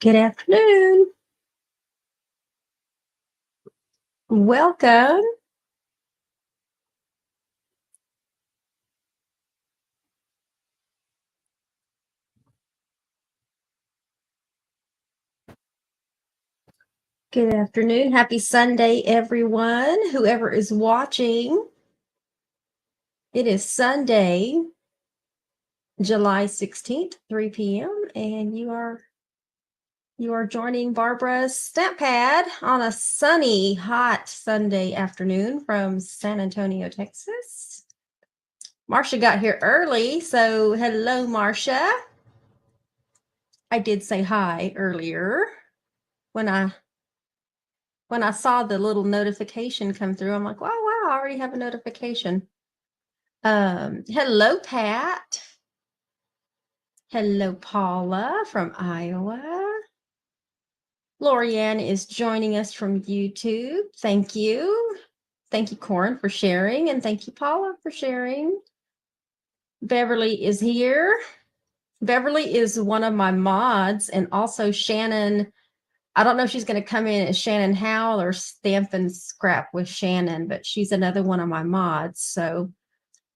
Good afternoon. Welcome. Good afternoon. Happy Sunday, everyone. Whoever is watching, it is Sunday, July 16th, 3 p.m. And you are joining Barbara's Stamp Pad on a sunny, hot Sunday afternoon from San Antonio, Texas. Marcia got here early, so hello, Marcia. I did say hi earlier when I saw the little notification come through. I'm like, wow, I already have a notification. Hello, Pat. Hello, Paula from Iowa. Lorianne is joining us from YouTube. Thank you. Thank you, Corin, for sharing, and thank you, Paula, for sharing. Beverly is here. Beverly is one of my mods, and also Shannon. I don't know if she's going to come in as Shannon Howell or Stamp and Scrap with Shannon, but she's another one of my mods. So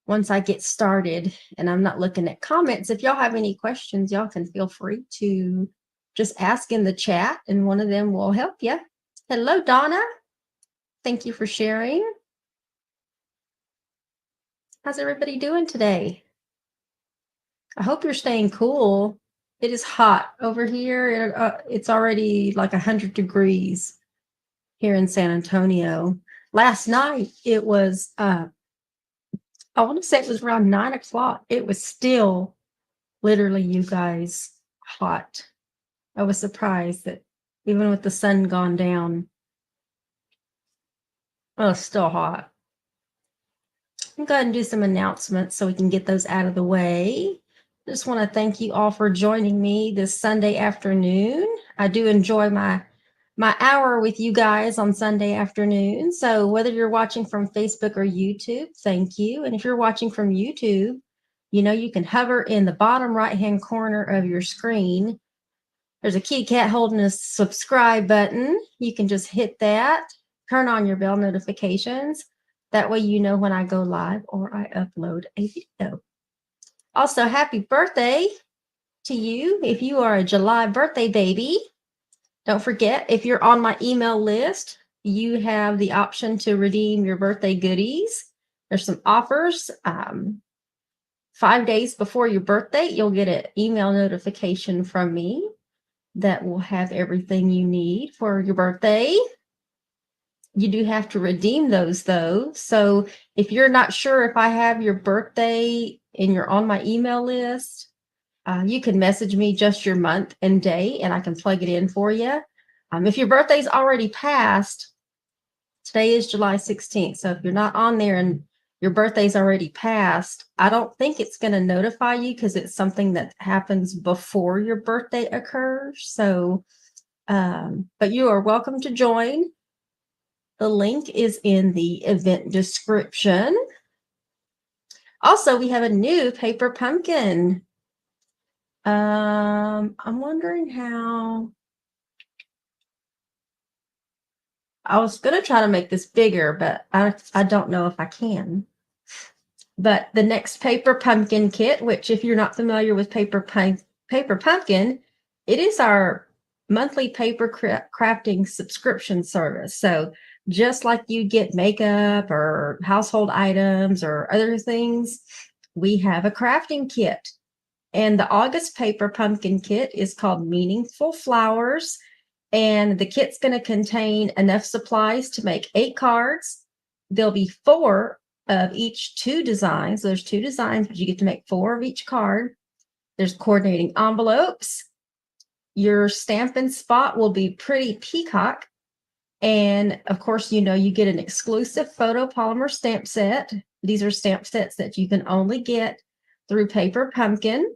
once I get started and I'm not looking at comments, if y'all have any questions, y'all can feel free to just ask in the chat and one of them will help you. Hello, Donna. Thank you for sharing. How's everybody doing today? I hope you're staying cool. It is hot over here. It's already like 100 degrees here in San Antonio. Last night it was, I want to say it was around 9 o'clock. It was still literally, you guys, hot. I was surprised that even with the sun gone down, well, it's still hot. I'm going to go ahead and do some announcements so we can get those out of the way. Just want to thank you all for joining me this Sunday afternoon. I do enjoy my hour with you guys on Sunday afternoon. So whether you're watching from Facebook or YouTube, thank you. And if you're watching from YouTube, you know you can hover in the bottom right-hand corner of your screen. There's a kitty cat holding a subscribe button. You can just hit that, turn on your bell notifications. That way you know when I go live or I upload a video. Also, happy birthday to you if you are a July birthday baby. Don't forget, if you're on my email list, you have the option to redeem your birthday goodies. There's some offers. 5 days before your birthday, you'll get an email notification from me that will have everything you need for your birthday. You do have to redeem those though. So if you're not sure if I have your birthday and you're on my email list, you can message me just your month and day and I can plug it in for you. If your birthday's already passed, today is July 16th. So if you're not on there and your birthday's already passed, I don't think it's going to notify you because it's something that happens before your birthday occurs. So, but you are welcome to join. The link is in the event description. Also, we have a new paper pumpkin. I'm wondering how. I was going to try to make this bigger, but I don't know if I can. But the next paper pumpkin kit, which if you're not familiar with paper pumpkin, it is our monthly paper crafting subscription service. So just like you get makeup or household items or other things, we have a crafting kit. And the August paper pumpkin kit is called Meaningful Flowers. And the kit's going to contain enough supplies to make 8 cards. There'll be 4 of each 2 designs. There's 2 designs, but you get to make 4 of each card. There's coordinating envelopes. Your Stampin' Spot will be Pretty Peacock. And of course, you know, you get an exclusive photopolymer stamp set. These are stamp sets that you can only get through Paper Pumpkin.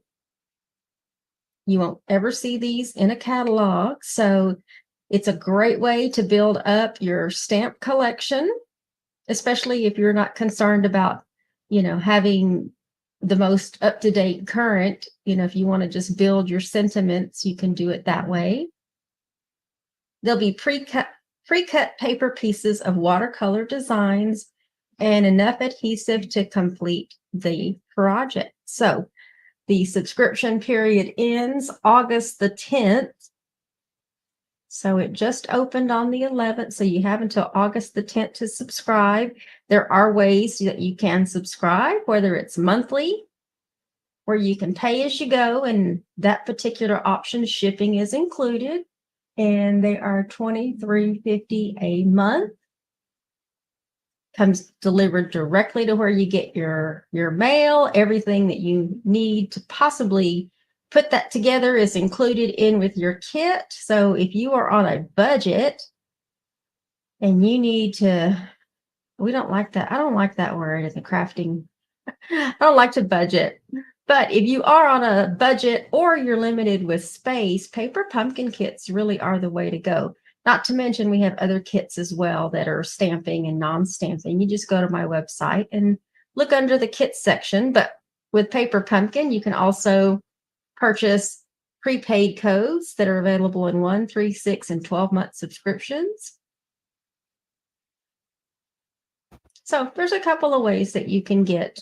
You won't ever see these in a catalog. So it's a great way to build up your stamp collection, especially if you're not concerned about, you know, having the most up-to-date current. You know, if you want to just build your sentiments, you can do it that way. There'll be pre-cut paper pieces of watercolor designs and enough adhesive to complete the project. So the subscription period ends August the 10th. So it just opened on the 11th. So you have until August the 10th to subscribe. There are ways that you can subscribe, whether it's monthly, where you can pay as you go, and that particular option shipping is included. And they are $23.50 a month. Comes delivered directly to where you get your mail. Everything that you need to possibly put that together is included in with your kit. So if you are on a budget and you need to, we don't like that. I don't like that word in the crafting. I don't like to budget. But if you are on a budget or you're limited with space, paper pumpkin kits really are the way to go. Not to mention we have other kits as well that are stamping and non-stamping. You just go to my website and look under the kit section. But with paper pumpkin, you can also purchase prepaid codes that are available in 1, 3, 6, and 12-month subscriptions. So there's a couple of ways that you can get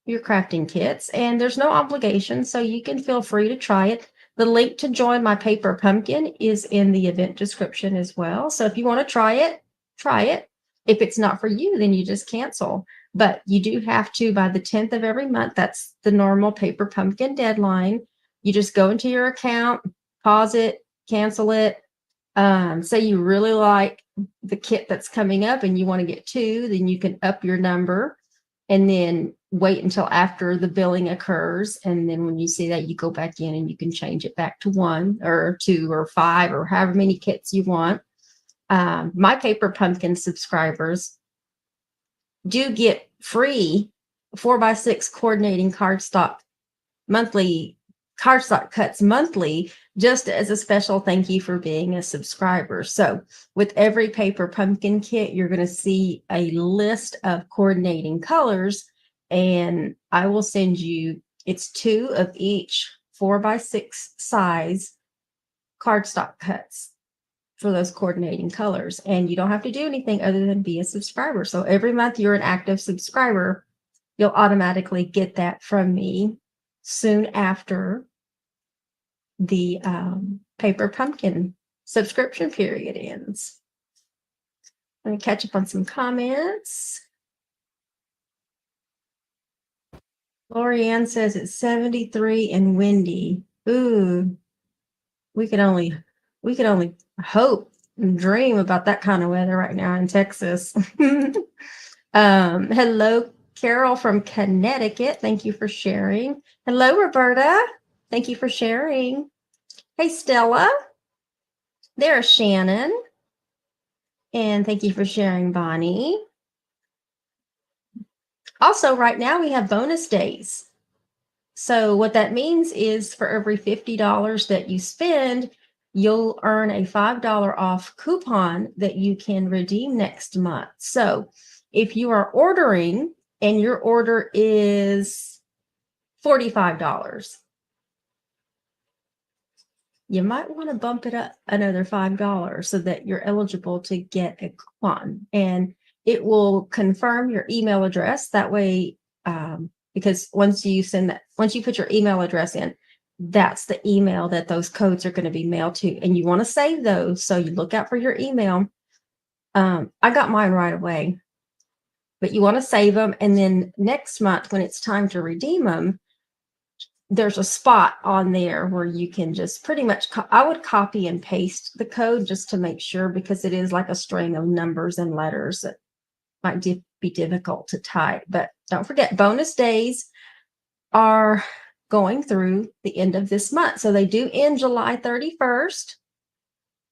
your crafting kits, and there's no obligation, so you can feel free to try it. The link to join my paper pumpkin is in the event description as well. So if you want to try it, try it. If it's not for you, then you just cancel. But you do have to by the 10th of every month. That's the normal paper pumpkin deadline. You just go into your account, pause it, cancel it. Say you really like the kit that's coming up and you want to get 2, then you can up your number and then wait until after the billing occurs. And then when you see that, you go back in and you can change it back to 1 or 2 or 5 or however many kits you want. My paper pumpkin subscribers do get free 4x6 coordinating cardstock cuts monthly, just as a special thank you for being a subscriber. So with every paper pumpkin kit, you're going to see a list of coordinating colors, and I will send you, it's 2 of each 4x6 size cardstock cuts for those coordinating colors. And you don't have to do anything other than be a subscriber. So every month you're an active subscriber, you'll automatically get that from me soon after the paper pumpkin subscription period ends. Let me catch up on some comments. Lorianne says it's 73 and windy. Ooh, we could only hope and dream about that kind of weather right now in Texas. Hello, Carol from Connecticut. Thank you for sharing. Hello, Roberta. Thank you for sharing. Hey, Stella. There's Shannon. And thank you for sharing, Bonnie. Also, right now we have bonus days. So what that means is for every $50 that you spend, you'll earn a $5 off coupon that you can redeem next month. So if you are ordering and your order is $45, you might want to bump it up another $5 so that you're eligible to get a coupon, and it will confirm your email address. That way, because once you put your email address in, that's the email that those codes are going to be mailed to, and you want to save those. So you look out for your email. I got mine right away, but you want to save them. And then next month, when it's time to redeem them, there's a spot on there where you can just pretty much, I would copy and paste the code just to make sure, because it is like a string of numbers and letters that might be difficult to type. But don't forget, bonus days are going through the end of this month. So they do end July 31st,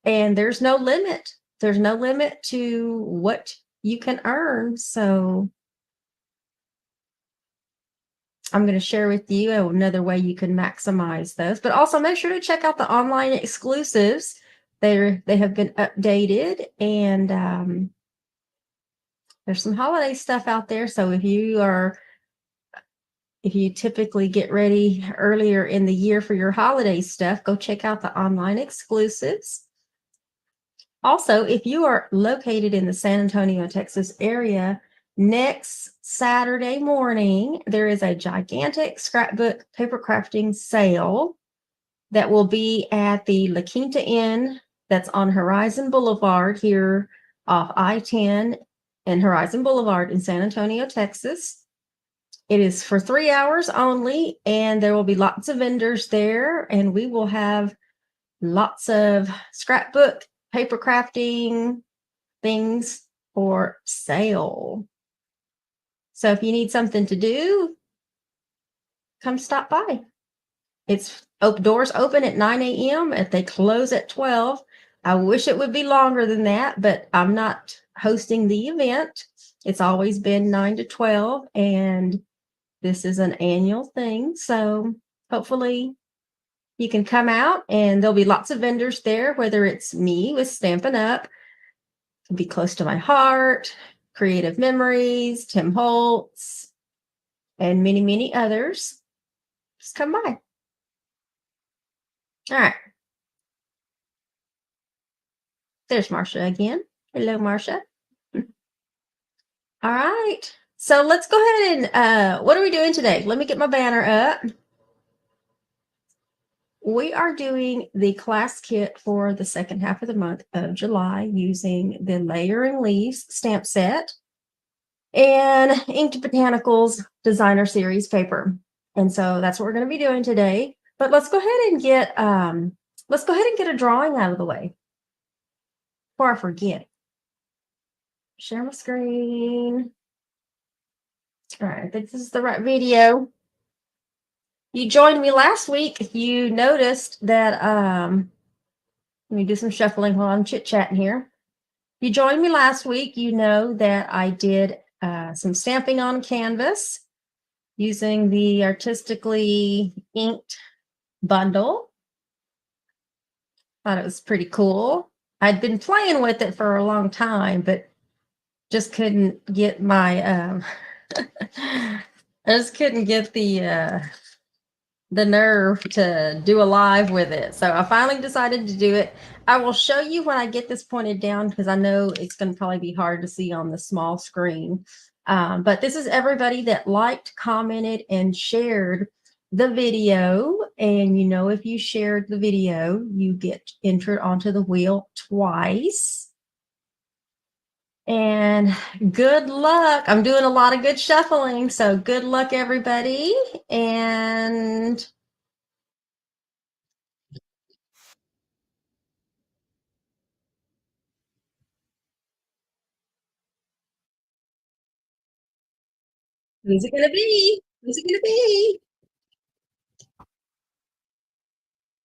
and there's no limit. There's no limit to what you can earn. So I'm going to share with you another way you can maximize those, but also make sure to check out the online exclusives. They have been updated, and there's some holiday stuff out there. So if you typically get ready earlier in the year for your holiday stuff, go check out the online exclusives. Also, if you are located in the San Antonio, Texas area, next Saturday morning, there is a gigantic scrapbook paper crafting sale that will be at the La Quinta Inn that's on Horizon Boulevard here off I-10 and Horizon Boulevard in San Antonio, Texas. It is for 3 hours only, and there will be lots of vendors there, and we will have lots of scrapbook, paper crafting things for sale. So if you need something to do, come stop by. It's doors open at 9 a.m. and they close at 12. I wish it would be longer than that, but I'm not hosting the event. It's always been 9 to 12, and this is an annual thing. So hopefully you can come out, and there'll be lots of vendors there, whether it's me with Stampin' Up, can be close to my heart, Creative Memories, Tim Holtz, and many, many others. Just come by. All right. There's Marcia again. Hello, Marcia. All right. So let's go ahead and what are we doing today? Let me get my banner up. We are doing the class kit for the second half of the month of July using the Layering Leaves stamp set and Inked Botanicals Designer Series paper. And so that's what we're going to be doing today. But let's go ahead and get a drawing out of the way before I forget. Share my screen. All right, I think this is the right video. You joined me last week. You noticed that let me do some shuffling while I'm chit-chatting here. You joined me last week. You know that I did some stamping on canvas using the artistically inked bundle. Thought it was pretty cool. I'd been playing with it for a long time, but just couldn't get my I just couldn't get the nerve to do a live with it. So I finally decided to do it. I will show you when I get this pointed down, because I know it's going to probably be hard to see on the small screen. But this is everybody that liked, commented, and shared the video. And if you shared the video, you get entered onto the wheel twice. And good luck. I'm doing a lot of good shuffling, so good luck, everybody. And who's it gonna be? Who's it gonna be?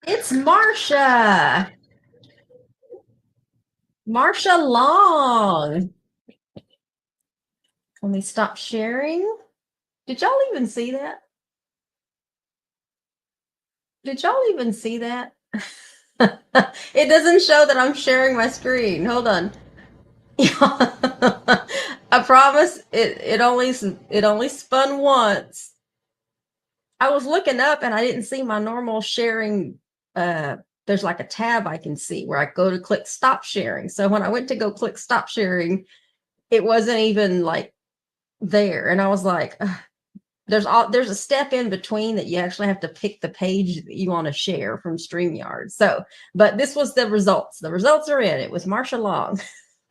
It's Marcia. Marcia Long. Let me stop sharing. Did y'all even see that? Did y'all even see that? It doesn't show that I'm sharing my screen. Hold on. I promise it only spun once. I was looking up and I didn't see my normal sharing. There's like a tab I can see where I go to click stop sharing. So when I went to go click stop sharing, it wasn't even like there. And I was like, there's a step in between that you actually have to pick the page that you want to share from StreamYard. So, but this was the results. The results are in. It was Marcia Long.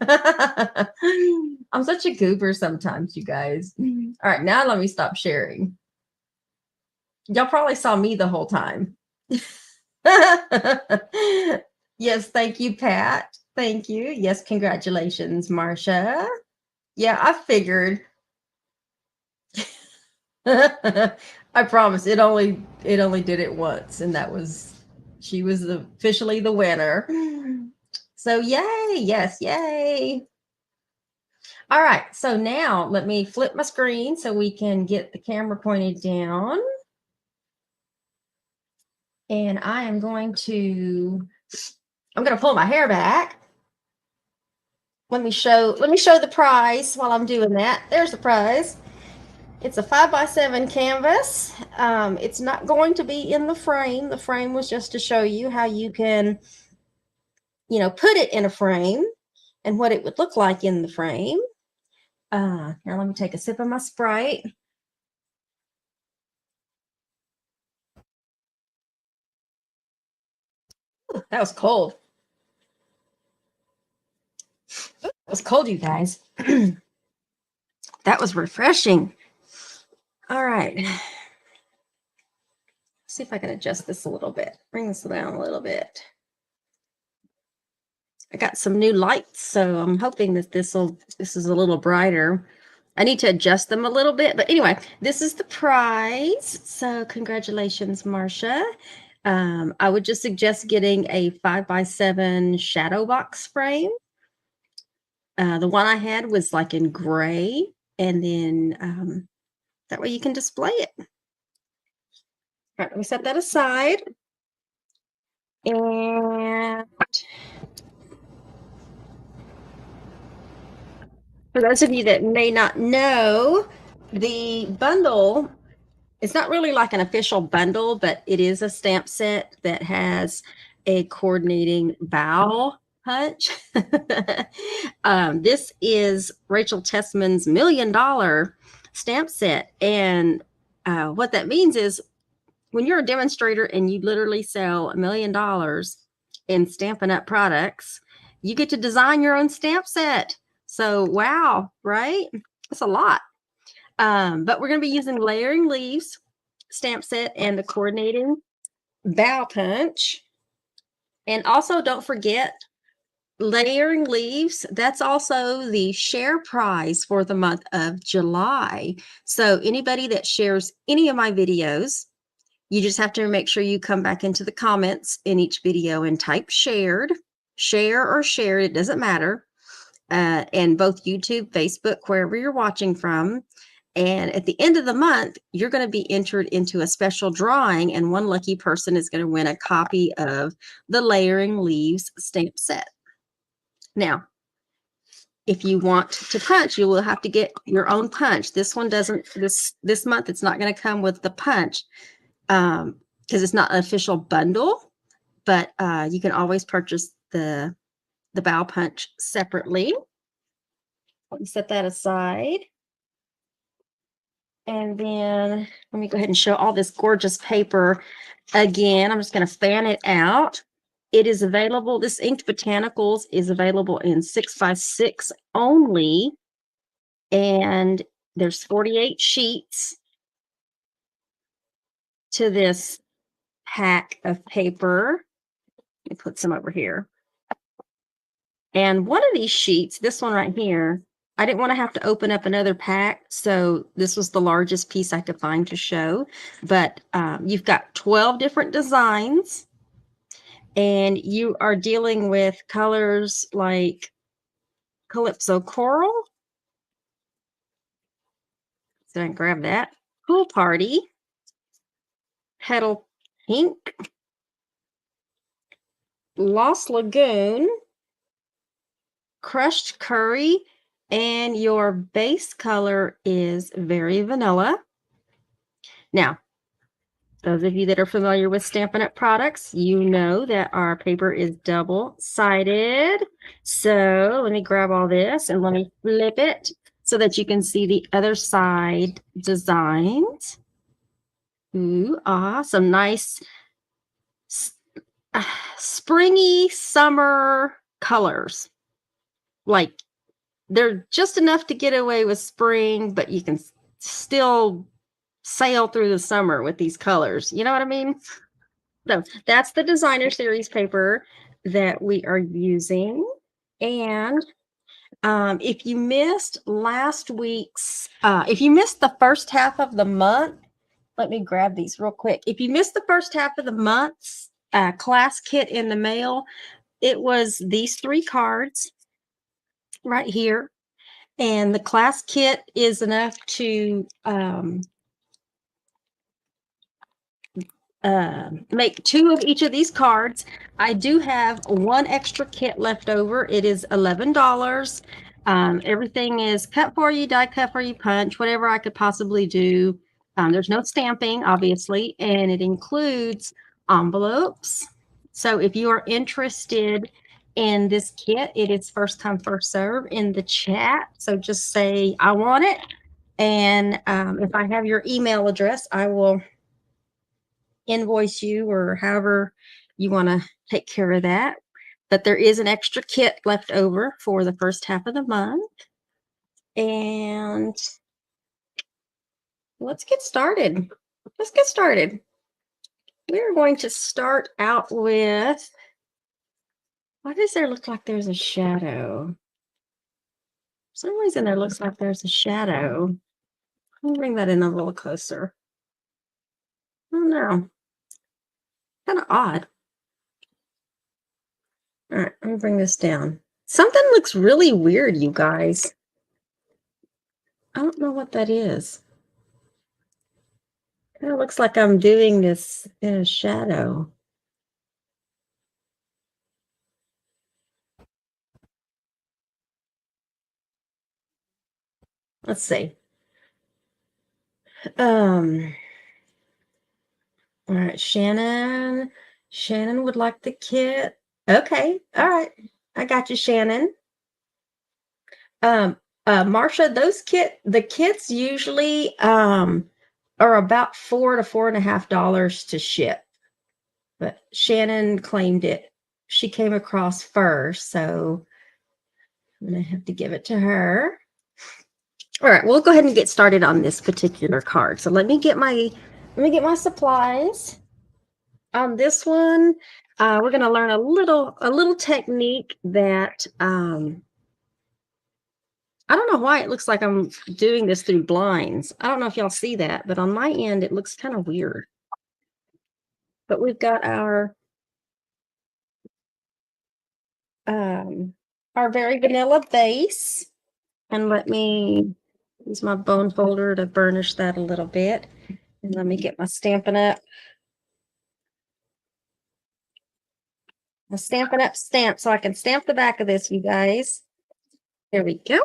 I'm such a goober sometimes, you guys. All right, now let me stop sharing. Y'all probably saw me the whole time. Yes, thank you, Pat. Thank you. Yes, congratulations, Marcia. Yeah, I figured. I promise it only did it once, and that was she was officially the winner. So yay, yes, yay. All right, so now let me flip my screen so we can get the camera pointed down. And I'm going to pull my hair back. Let me show the prize while I'm doing that. There's the prize. It's a 5x7 canvas. It's not going to be in the frame. The frame was just to show you how you can put it in a frame and what it would look like in the frame. Now let me take a sip of my Sprite. Ooh, that was cold. It was cold, you guys. That was refreshing. All right. See if I can adjust this a little bit. Bring this down a little bit. I got some new lights, so I'm hoping that this is a little brighter. I need to adjust them a little bit, but anyway, this is the prize. So congratulations, Marcia. I would just suggest getting a 5x7 shadow box frame. The one I had was like in gray, and then that way you can display it. All right, let me set that aside. And for those of you that may not know, the bundle, it's not really like an official bundle, but it is a stamp set that has a coordinating bow punch. This is Rachel Tessman's $1 million stamp set. And what that means is when you're a demonstrator and you literally sell $1 million in Stampin' Up! Products, you get to design your own stamp set. So, wow, right? That's a lot. But we're going to be using Layering Leaves stamp set and the coordinating bow punch. And also, don't forget, Layering Leaves, that's also the share prize for the month of July. So anybody that shares any of my videos, you just have to make sure you come back into the comments in each video and type shared, share or shared, it doesn't matter. And both YouTube, Facebook, wherever you're watching from. And at the end of the month, you're going to be entered into a special drawing, and one lucky person is going to win a copy of the Layering Leaves stamp set. Now, if you want to punch, you will have to get your own punch. This one doesn't, this month, it's not going to come with the punch because it's not an official bundle, but you can always purchase the bow punch separately. Let me set that aside. And then let me go ahead and show all this gorgeous paper again. I'm just going to fan it out. It is available. This Inked Botanicals is available in 6x6 only. And there's 48 sheets to this pack of paper. Let me put some over here. And one of these sheets, this one right here, I didn't want to have to open up another pack, so this was the largest piece I could find to show. But you've got 12 different designs, and you are dealing with colors like Calypso Coral. So I can grab that. Pool Party, Petal Pink, Lost Lagoon, Crushed Curry, and your base color is Very Vanilla. Now, those of you that are familiar with Stampin' Up! Products, you know that our paper is double-sided. So let me grab all this and let me flip it so that you can see the other side designs. Ooh, some nice springy summer colors. Like, they're just enough to get away with spring, but you can still sail through the summer with these colors. You know what I mean? So that's the designer series paper that we are using. And if you missed last week's, if you missed the first half of the month, let me grab these real quick. If you missed the first half of the month's class kit in the mail, it was these 3 cards right here. And the class kit is enough to make 2 of each of these cards. I do have 1 extra kit left over. It is $11. Everything is cut for you, die cut for you, punch, whatever I could possibly do. There's no stamping, obviously, and it includes envelopes. So if you are interested in this kit. It is first come, first serve in the chat. So just say, I want it. And if I have your email address, I will invoice you or however you want to take care of that. But there is an extra kit left over for the first half of the month. And let's get started. Let's get started. We're going to start out with, why does there look like there's a shadow? For some reason there looks like there's a shadow. Let me bring that in a little closer. Oh no. Kind of odd. All right, let me bring this down. Something looks really weird, you guys. I don't know what that is. It looks like I'm doing this in a shadow. Let's see. All right, Shannon. Shannon would like the kit. Okay, all right. I got you, Shannon. Marsha, the kits usually are about $4 to $4.50 to ship. But Shannon claimed it. She came across first, so I'm gonna have to give it to her. All right, we'll go ahead and get started on this particular card. So let me get my supplies. On this one, we're gonna learn a little technique that I don't know why it looks like I'm doing this through blinds. I don't know if y'all see that, but on my end, it looks kind of weird. But we've got our very vanilla base. And let me use my bone folder to burnish that a little bit. And let me get my Stampin' Up. A Stampin' Up stamp so I can stamp the back of this, you guys. There we go.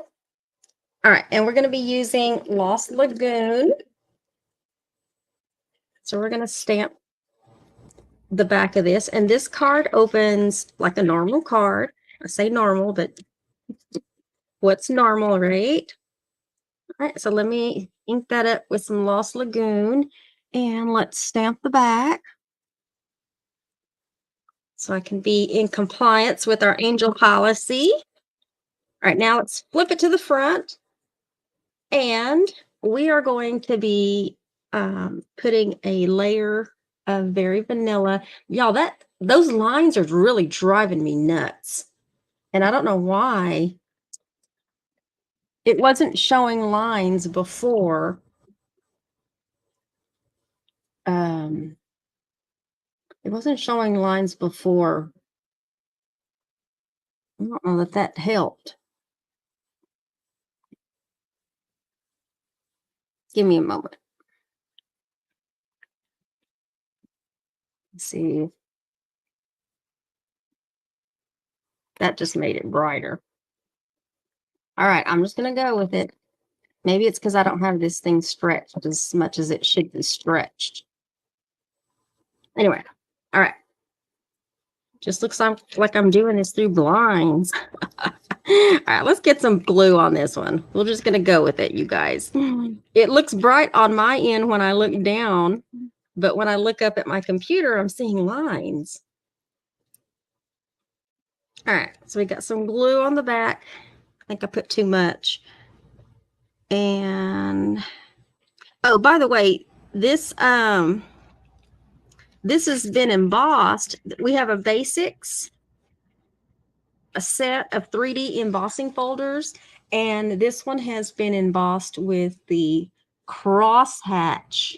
All right, and we're going to be using Lost Lagoon. So we're going to stamp the back of this. And this card opens like a normal card. I say normal, but what's normal, right? All right, so let me ink that up with some Lost Lagoon. And let's stamp the back, so I can be in compliance with our angel policy. All right, now let's flip it to the front. And we are going to be putting a layer of very vanilla. Y'all, those lines are really driving me nuts. And I don't know why. It wasn't showing lines before. It wasn't showing lines before. I don't know that helped. Give me a moment. Let's see. That just made it brighter. All right, I'm just going to go with it. Maybe it's because I don't have this thing stretched as much as it should be stretched. Anyway, all right. Just looks like I'm doing this through blinds. All right, let's get some glue on this one. We're just going to go with it, you guys. It looks bright on my end when I look down, but when I look up at my computer, I'm seeing lines. All right, so we got some glue on the back. I think I put too much. And oh, by the way, this has been embossed. We have a basics, a set of 3D embossing folders, and this one has been embossed with the crosshatch.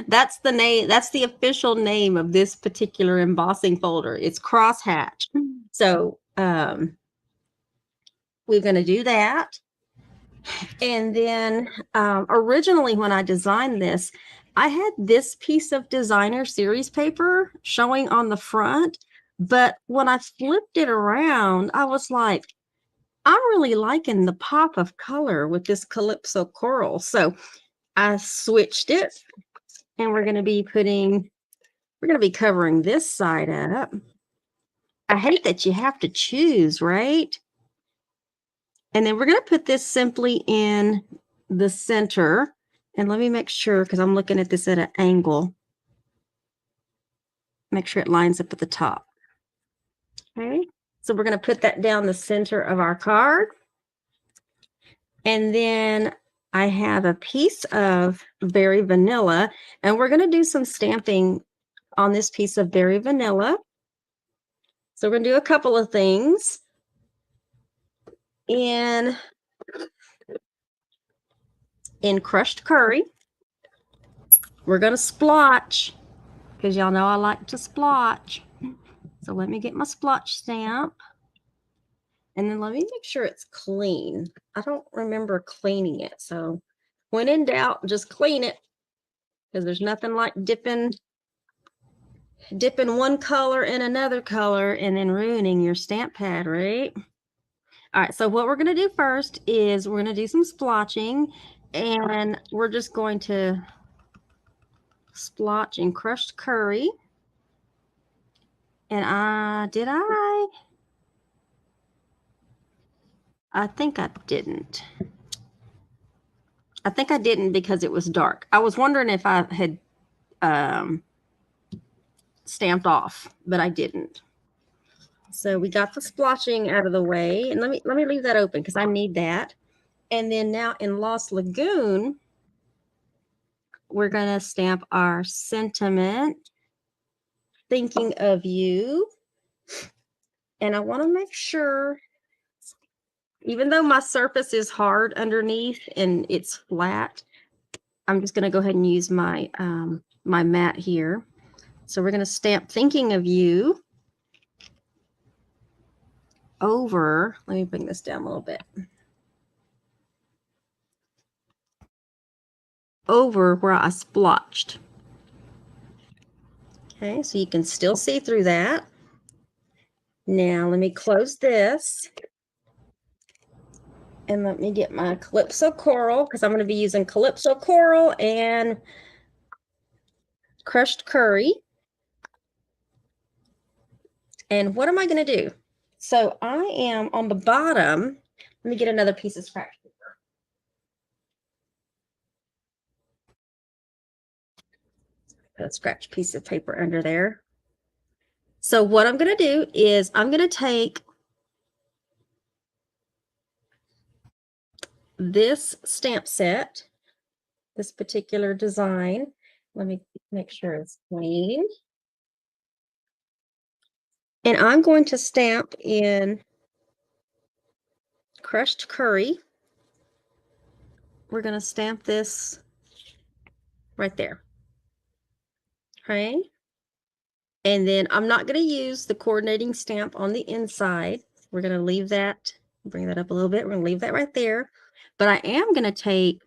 That's the name, that's the official name of this particular embossing folder. It's crosshatch. So we're going to do that. And then originally when I designed this, I had this piece of designer series paper showing on the front, but when I flipped it around, I was like, I'm really liking the pop of color with this Calypso coral. So I switched it, and we're going to be covering this side up. I hate that you have to choose, right? And then we're going to put this simply in the center. And let me make sure, because I'm looking at this at an angle. Make sure it lines up at the top. Okay. So we're going to put that down the center of our card. And then I have a piece of Berry Vanilla, and we're going to do some stamping on this piece of Berry Vanilla. So we're going to do a couple of things. In crushed curry, we're going to splotch, because y'all know I like to splotch. So let me get my splotch stamp. And then let me make sure it's clean. I don't remember cleaning it. So when in doubt, just clean it, because there's nothing like dipping one color in another color and then ruining your stamp pad, right? All right, so what we're going to do first is we're going to do some splotching, and we're just going to splotch in crushed curry. And I think I didn't. I think I didn't because it was dark. I was wondering if I had stamped off, but I didn't. So we got the splotching out of the way, and let me leave that open because I need that. And then now in Lost Lagoon, we're going to stamp our sentiment, thinking of you. And I want to make sure, even though my surface is hard underneath and it's flat, I'm just going to go ahead and use my my mat here. So we're going to stamp thinking of you over, let me bring this down a little bit, over where I splotched. Okay, so you can still see through that. Now let me close this. And let me get my Calypso Coral, because I'm going to be using Calypso Coral and crushed curry. And what am I going to do? So I am on the bottom. Let me get another piece of scratch paper. Put a scratch piece of paper under there. So what I'm going to do is I'm going to take this stamp set, this particular design. Let me make sure it's clean. And I'm going to stamp in crushed curry. We're going to stamp this right there. Okay. And then I'm not going to use the coordinating stamp on the inside. We're going to leave that, bring that up a little bit. We're going to leave that right there. But I am going to take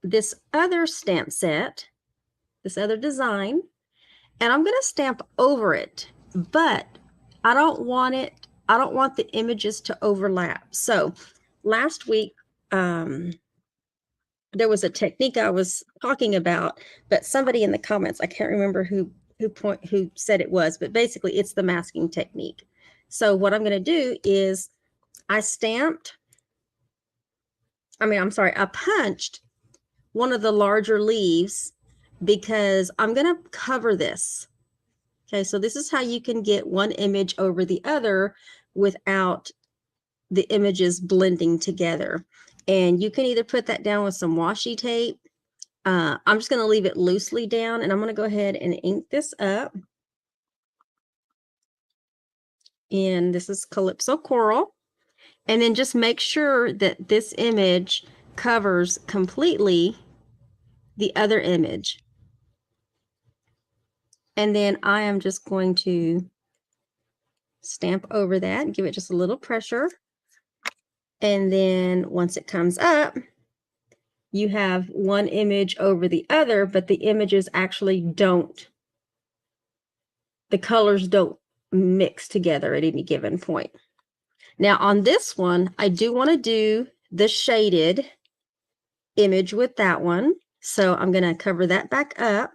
this other stamp set, this other design, and I'm going to stamp over it. But I don't want the images to overlap. So last week, there was a technique I was talking about, but somebody in the comments, I can't remember who said it was, but basically it's the masking technique. So what I'm going to do is I punched one of the larger leaves because I'm going to cover this. Okay, so this is how you can get one image over the other without the images blending together. And you can either put that down with some washi tape. I'm just going to leave it loosely down, and I'm going to go ahead and ink this up. And this is Calypso Coral. And then just make sure that this image covers completely the other image. And then I am just going to stamp over that and give it just a little pressure. And then once it comes up, you have one image over the other, but the images actually don't, the colors don't mix together at any given point. Now on this one, I do want to do the shaded image with that one. So I'm going to cover that back up.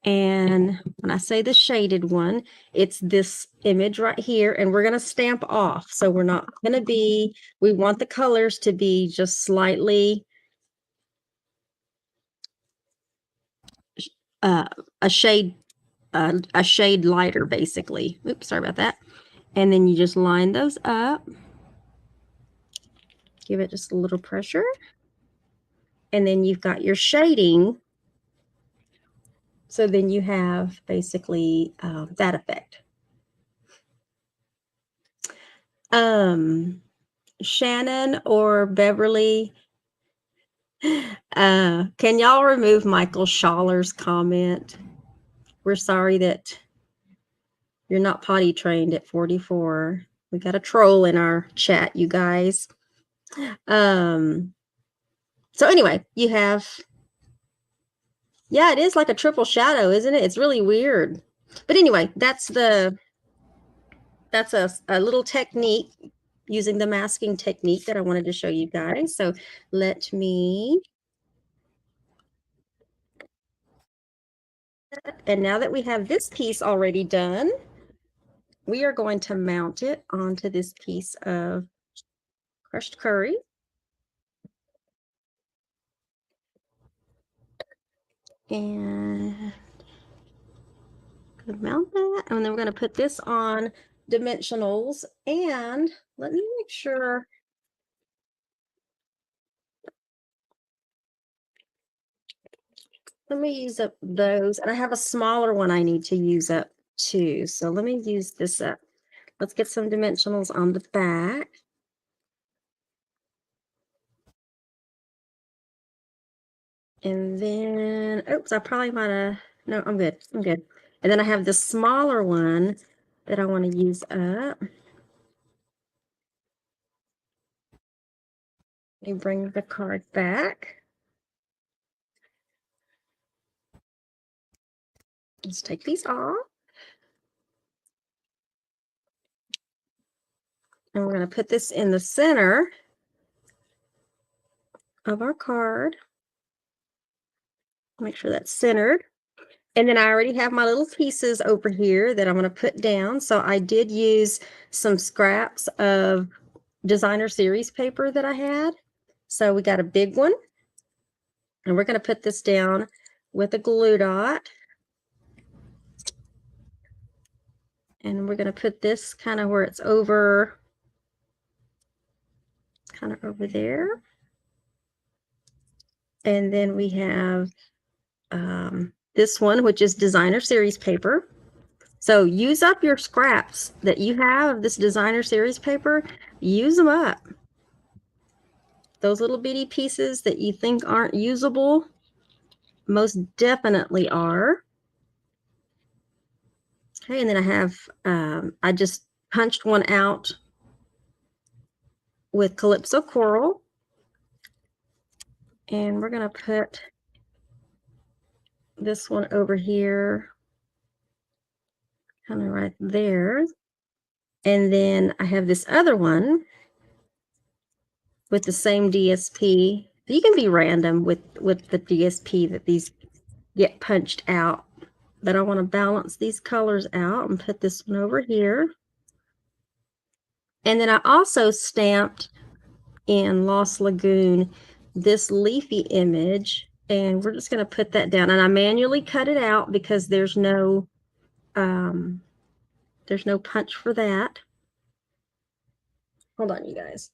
And when I say the shaded one, it's this image right here, and we're going to stamp off. So we're not going to be, we want the colors to be just slightly a shade lighter, basically. Oops, sorry about that. And then you just line those up. Give it just a little pressure. And then you've got your shading. So then you have basically that effect. Shannon or Beverly, can y'all remove Michael Schaller's comment? We're sorry that you're not potty trained at 44. We got a troll in our chat, you guys. So anyway, you have, yeah, it is like a triple shadow, isn't it? It's really weird. But anyway, that's a little technique using the masking technique that I wanted to show you guys. So let me, and now that we have this piece already done, we are going to mount it onto this piece of crushed curry. And mount that, and then we're going to put this on dimensionals, and let me make sure. Let me use up those, and I have a smaller one I need to use up too, so let me use this up. Let's get some dimensionals on the back. And then, oops, I probably might have, no, I'm good. And then I have the smaller one that I want to use up. Let me bring the card back. Let's take these off. And we're going to put this in the center of our card. Make sure that's centered. And then I already have my little pieces over here that I'm going to put down. So I did use some scraps of designer series paper that I had. So we got a big one. And we're going to put this down with a glue dot. And we're going to put this kind of where it's over, kind of over there. And then we have this one, which is designer series paper. So use up your scraps that you have of this designer series paper. Use them up. Those little bitty pieces that you think aren't usable, most definitely are. Okay, and then I have, I just punched one out with Calypso Coral. And we're going to put this one over here, kind of right there. And then I have this other one with the same DSP. You can be random with the DSP that these get punched out. But I want to balance these colors out and put this one over here. And then I also stamped in Lost Lagoon this leafy image, and we're just going to put that down. And I manually cut it out because there's no punch for that. Hold on, you guys.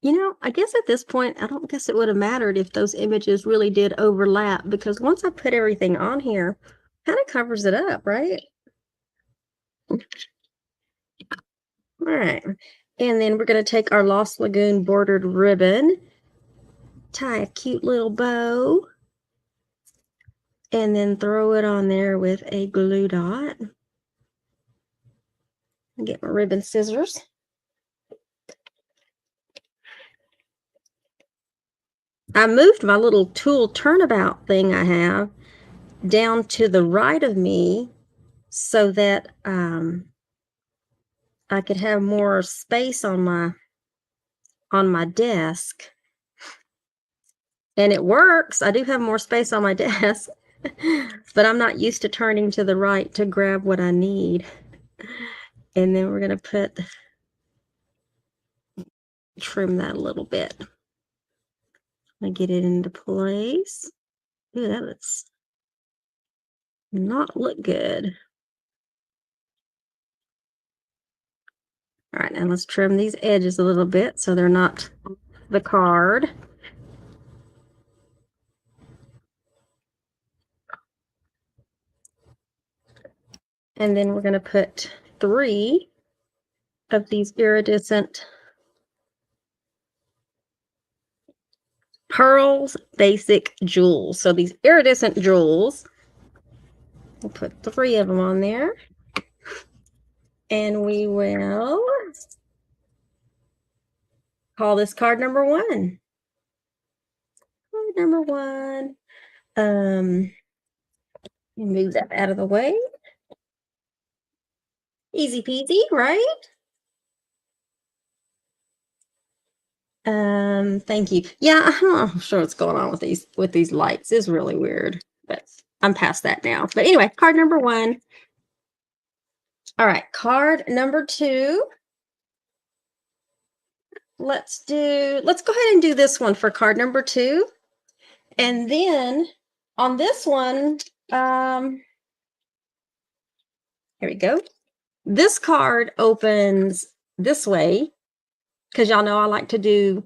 You know, I guess at this point, I don't guess it would have mattered if those images really did overlap, because once I put everything on here, kind of covers it up, right? All right. And then we're going to take our Lost Lagoon bordered ribbon, tie a cute little bow, and then throw it on there with a glue dot. Get my ribbon scissors. I moved my little tool turnabout thing I have down to the right of me so that I could have more space on my desk. And it works. I do have more space on my desk, but I'm not used to turning to the right to grab what I need. And then we're going to trim that a little bit. I get it into place. Ooh, that looks not look good. All right, and let's trim these edges a little bit so they're not the card. And then we're going to put 3 of these iridescent pearls basic jewels. So these iridescent jewels, we'll put 3 of them on there. And we will call this card number 1. Card number 1. Move that out of the way. Easy peasy, right? Thank you. Yeah, I'm sure what's going on with these lights. It's really weird, but I'm past that now. But anyway, card number 1. All right, card number 2. Let's go ahead and do this one for card number 2. And then on this one, here we go. This card opens this way because y'all know I like to do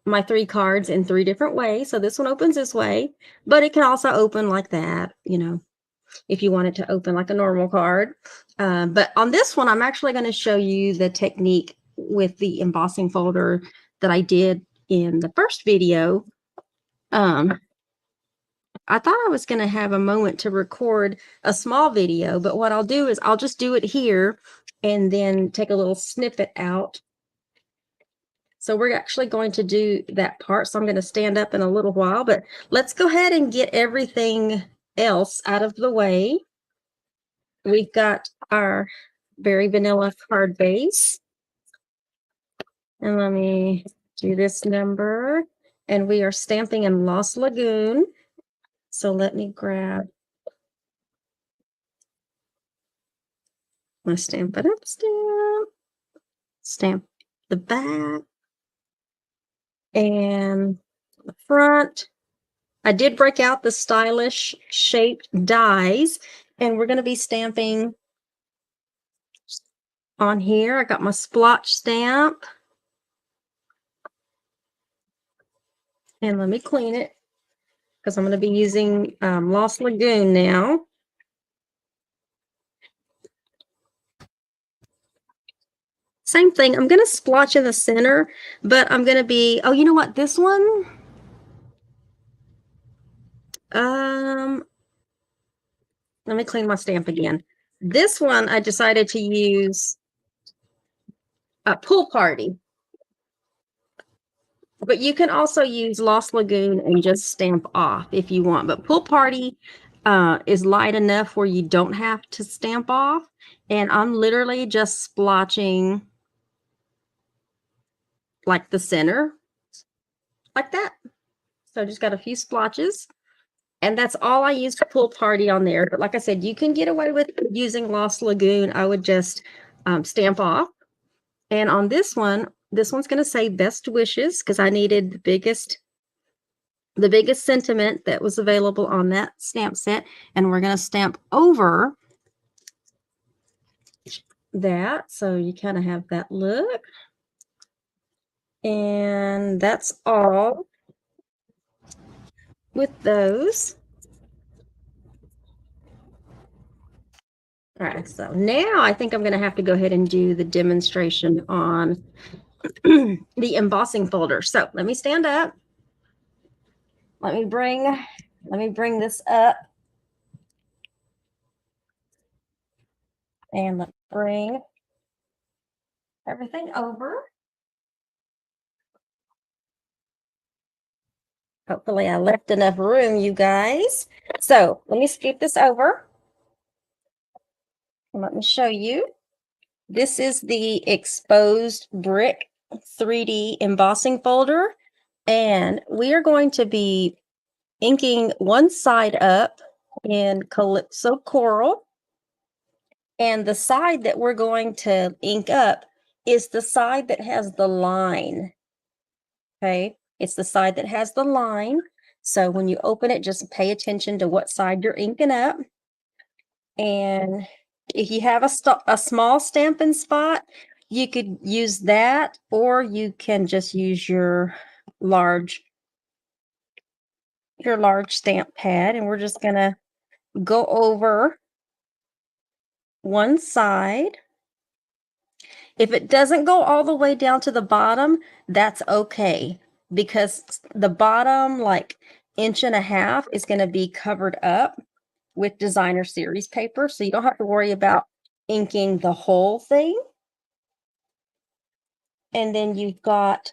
my 3 cards in 3 different ways. So this one opens this way, but it can also open like that, you know, if you want it to open like a normal card. But on this one, I'm actually going to show you the technique with the embossing folder that I did in the first video. I thought I was going to have a moment to record a small video, but what I'll do is I'll just do it here and then take a little snippet out. So we're actually going to do that part. So I'm going to stand up in a little while, but let's go ahead and get everything else out of the way. We've got our very vanilla card base. And let me do this number. And we are stamping in Lost Lagoon. So let me grab my Stamp It Up stamp the back and the front. I did break out the stylish shaped dies, and we're going to be stamping on here. I got my splotch stamp. And let me clean it because I'm going to be using Lost Lagoon now. Same thing. I'm going to splotch in the center, but I'm going to be, oh, you know what? This one, let me clean my stamp again. This one, I decided to use a Pool Party. But you can also use Lost Lagoon and just stamp off if you want. But Pool Party is light enough where you don't have to stamp off. And I'm literally just splotching like the center, like that. So I just got a few splotches. And that's all I used for Pool Party on there. But like I said, you can get away with using Lost Lagoon. I would just stamp off. And on this one's going to say Best Wishes because I needed the biggest sentiment that was available on that stamp set. And we're going to stamp over that. So you kind of have that look. And that's all with those. All right, so now I think I'm going to have to go ahead and do the demonstration on the embossing folder. So let me stand up. Let me bring this up. And let's bring everything over. Hopefully I left enough room, you guys. So let me scoop this over. And let me show you. This is the exposed brick 3D embossing folder, and we are going to be inking one side up in Calypso Coral, and the side that we're going to ink up is the side that has the line. Okay, it's the side that has the line. So when you open it, just pay attention to what side you're inking up. And if you have a small stamping spot, you could use that, or you can just use large your large stamp pad. And we're just gonna go over one side. If it doesn't go all the way down to the bottom, that's okay, because the bottom like inch and a half is going to be covered up with designer series paper, so you don't have to worry about inking the whole thing. And then you've got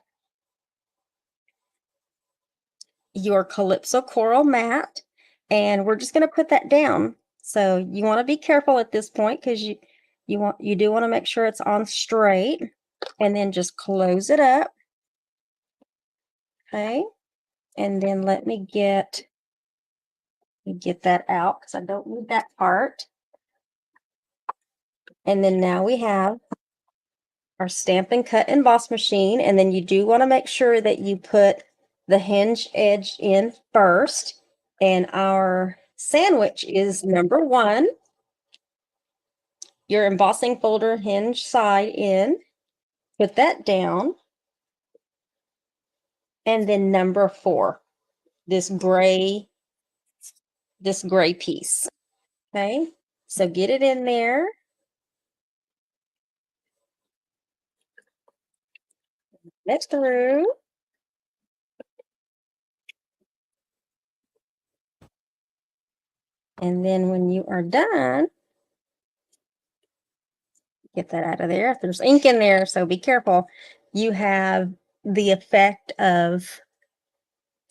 your Calypso Coral mat, and we're just going to put that down. So you want to be careful at this point, because you do want to make sure it's on straight, and then just close it up. Okay, and then let me get that out, because I don't need that part. And then now we have our stamp and cut emboss machine, and then you do want to make sure that you put the hinge edge in first, and our sandwich is number 1. Your embossing folder hinge side in, put that down, and then number 4, this gray piece. Okay, so get it in there. Next through. And then when you are done, get that out of there. There's ink in there, so be careful. You have the effect of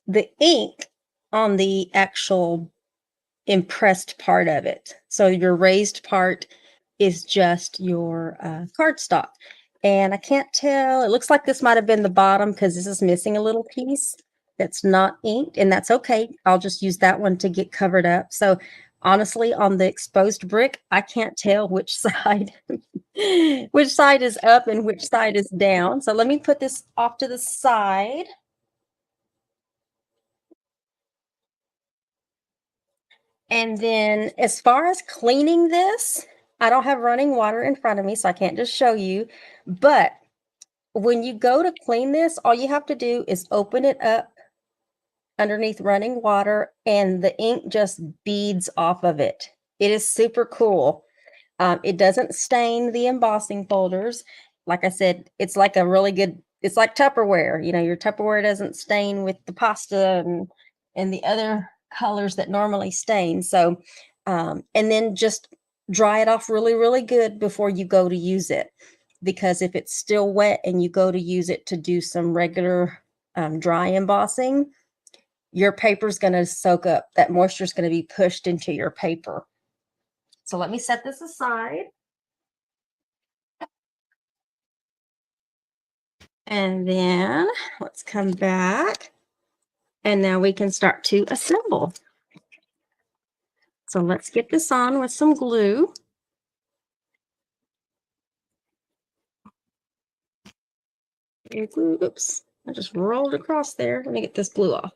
the ink on the actual impressed part of it. So your raised part is just your cardstock. And I can't tell, it looks like this might have been the bottom, because this is missing a little piece that's not inked, and that's okay. I'll just use that one to get covered up. So honestly, on the exposed brick, I can't tell which side which side is up and which side is down. So let me put this off to the side. And then as far as cleaning this, I don't have running water in front of me, so I can't just show you. But when you go to clean this, all you have to do is open it up underneath running water, and the ink just beads off of it. It is super cool. It doesn't stain the embossing folders. Like I said, it's like a really good, it's like Tupperware. You know, your Tupperware doesn't stain with the pasta and the other colors that normally stain. So, and then just dry it off really, really good before you go to use it. Because if it's still wet and you go to use it to do some regular dry embossing, your paper's going to soak up. That moisture is going to be pushed into your paper. So let me set this aside. And then let's come back, and now we can start to assemble. So let's get this on with some glue. Oops, I just rolled across there. Let me get this glue off.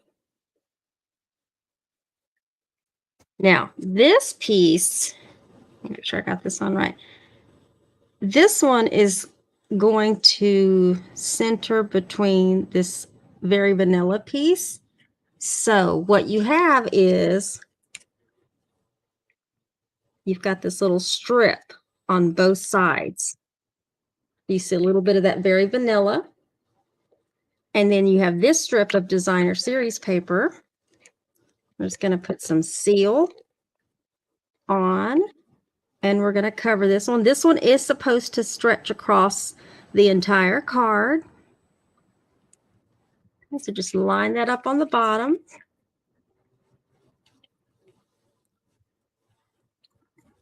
Now, this piece, make sure I got this on right. This one is going to center between this very vanilla piece. So what you have is, you've got this little strip on both sides. You see a little bit of that very vanilla. And then you have this strip of designer series paper. I'm just going to put some seal on, and we're going to cover this one. This one is supposed to stretch across the entire card. So just line that up on the bottom.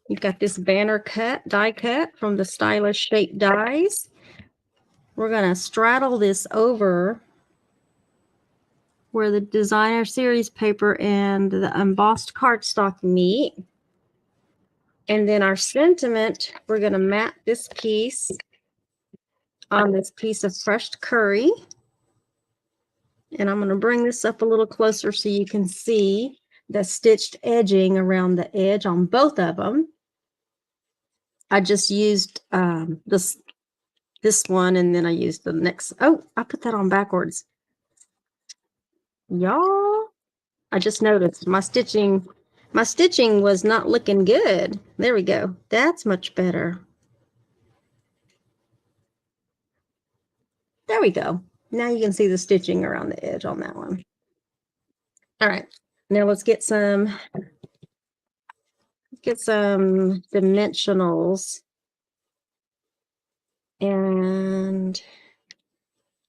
You've got this banner cut, die cut from the Stylish Shape Dies. We're going to straddle this over where the designer series paper and the embossed cardstock meet. And then our sentiment, we're going to mat this piece on this piece of crushed curry. And I'm going to bring this up a little closer so you can see the stitched edging around the edge on both of them. I just used this one, and then I used the next. Oh, I put that on backwards. Y'all, I just noticed my stitching was not looking good. There we go. That's much better. There we go. Now you can see the stitching around the edge on that one. All right. Now let's get some dimensionals. And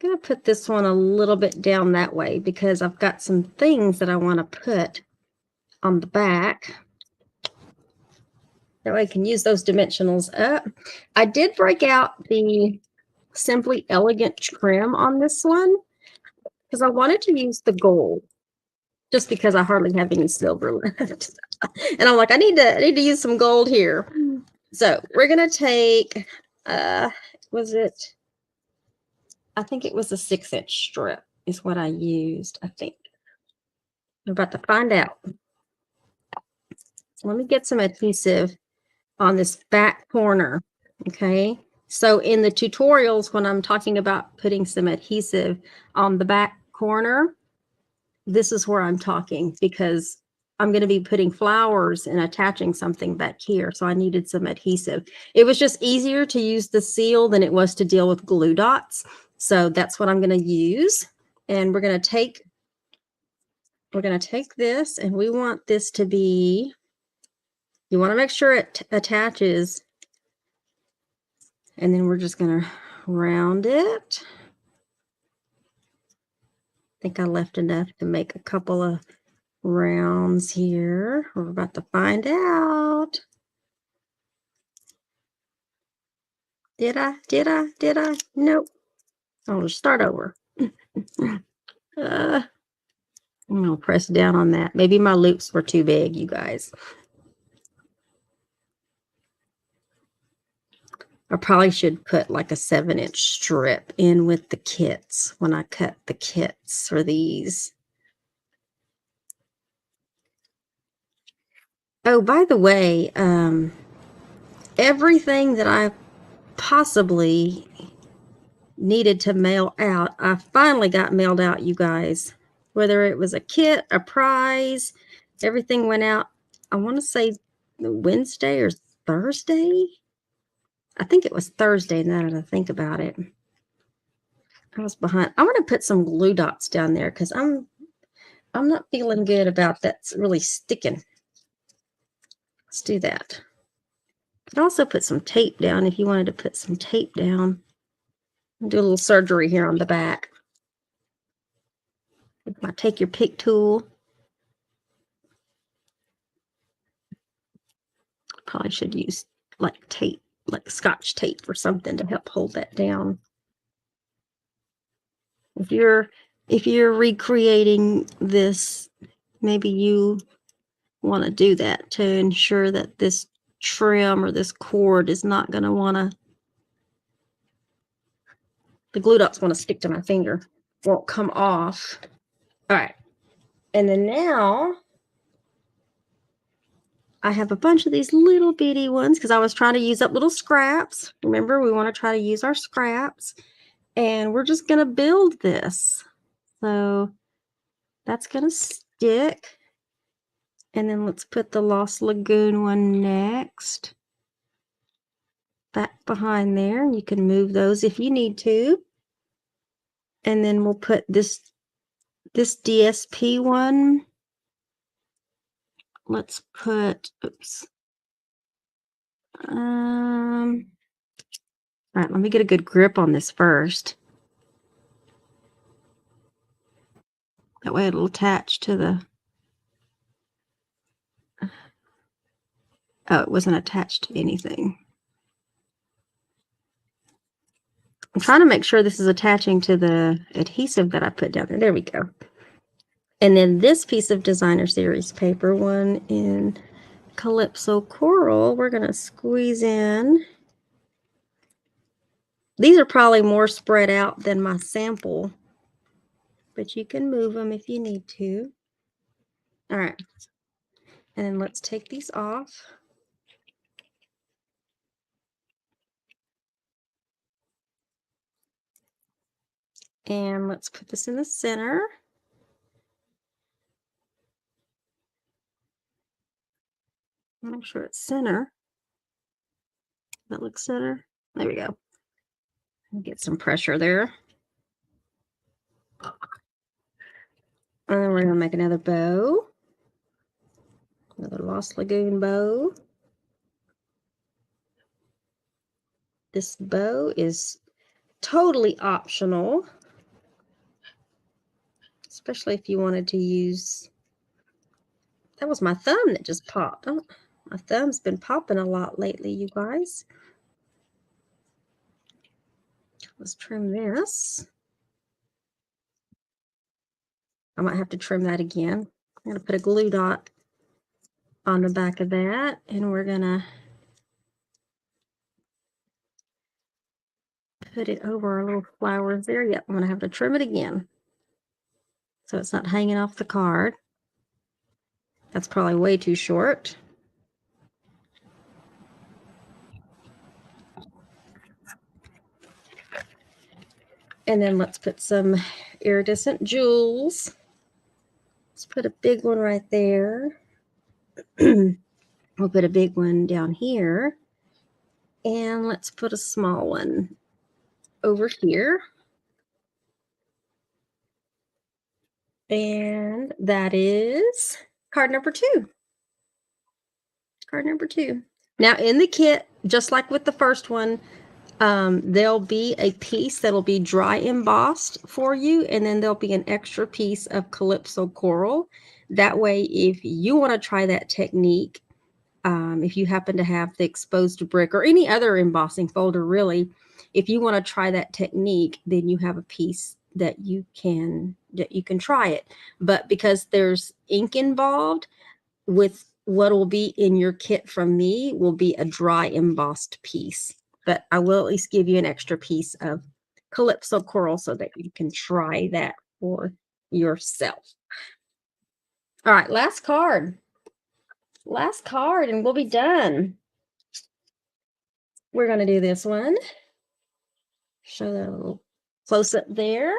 I'm going to put this one a little bit down that way because I've got some things that I want to put on the back. That way I can use those dimensionals up. I did break out the Simply Elegant trim on this one because I wanted to use the gold just because I hardly have any silver left. And I'm like, I need to use some gold here. So we're going to take, I think it was a 6-inch strip is what I used, I think. We're about to find out. Let me get some adhesive on this back corner, okay? So in the tutorials, when I'm talking about putting some adhesive on the back corner, this is where I'm talking because I'm going to be putting flowers and attaching something back here. So I needed some adhesive. It was just easier to use the seal than it was to deal with glue dots. So that's what I'm going to use. And we're going to take this, and we want this to be, you want to make sure it attaches. And then we're just going to round it. I think I left enough to make a couple of rounds here. We're about to find out. Did I? Nope. I'll just start over. I'm going to press down on that. Maybe my loops were too big, you guys. I probably should put like a 7-inch strip in with the kits when I cut the kits for these. Oh, by the way, everything that I possibly needed to mail out, I finally got mailed out, you guys. Whether it was a kit, a prize, everything went out, I want to say Wednesday or Thursday. I think it was Thursday now that I think about it. I was behind. I want to put some glue dots down there because I'm not feeling good about that's really sticking. Let's do that. Could also put some tape down if you wanted to put some tape down. Do a little surgery here on the back. I take your pick tool. Probably should use like tape, like Scotch tape or something to help hold that down. If you're recreating this, maybe you want to do that to ensure that this trim or this cord is not going to want to, the glue dots want to stick to my finger, won't come off. All right. And then now I have a bunch of these little bitty ones because I was trying to use up little scraps. Remember, we want to try to use our scraps. And we're just going to build this. So that's going to stick. And then let's put the Lost Lagoon one next. Back behind there. You can move those if you need to. And then we'll put this DSP one. Let's put, oops. All right, let me get a good grip on this first. That way it'll attach to the, Oh, it wasn't attached to anything. I'm trying to make sure this is attaching to the adhesive that I put down there. There we go. And then this piece of designer series paper, one in Calypso Coral, we're going to squeeze in. These are probably more spread out than my sample, but you can move them if you need to. All right. And then let's take these off. And let's put this in the center. Make sure it's center. That looks center. There we go. Get some pressure there. And then we're going to make another bow. Another Lost Lagoon bow. This bow is totally optional, especially if you wanted to use, that was my thumb that just popped. Oh, my thumb's been popping a lot lately, you guys. Let's trim this. I might have to trim that again. I'm going to put a glue dot on the back of that, and we're going to put it over our little flowers there. Yep, I'm going to have to trim it again so it's not hanging off the card. That's probably way too short. And then let's put some iridescent jewels. Let's put a big one right there. We'll put a big one down here. And let's put a small one over here. And that is card number 2. Card number 2. Now in the kit, just like with the first one, there'll be a piece that'll be dry embossed for you, and then there'll be an extra piece of Calypso Coral. That way, if you want to try that technique, if you happen to have the exposed brick or any other embossing folder, really, if you want to try that technique, then you have a piece that you can try it. But because there's ink involved, with what will be in your kit from me will be a dry embossed piece. But I will at least give you an extra piece of Calypso Coral so that you can try that for yourself. All right, last card. Last card, and we'll be done. We're going to do this one. Show that a little close up there.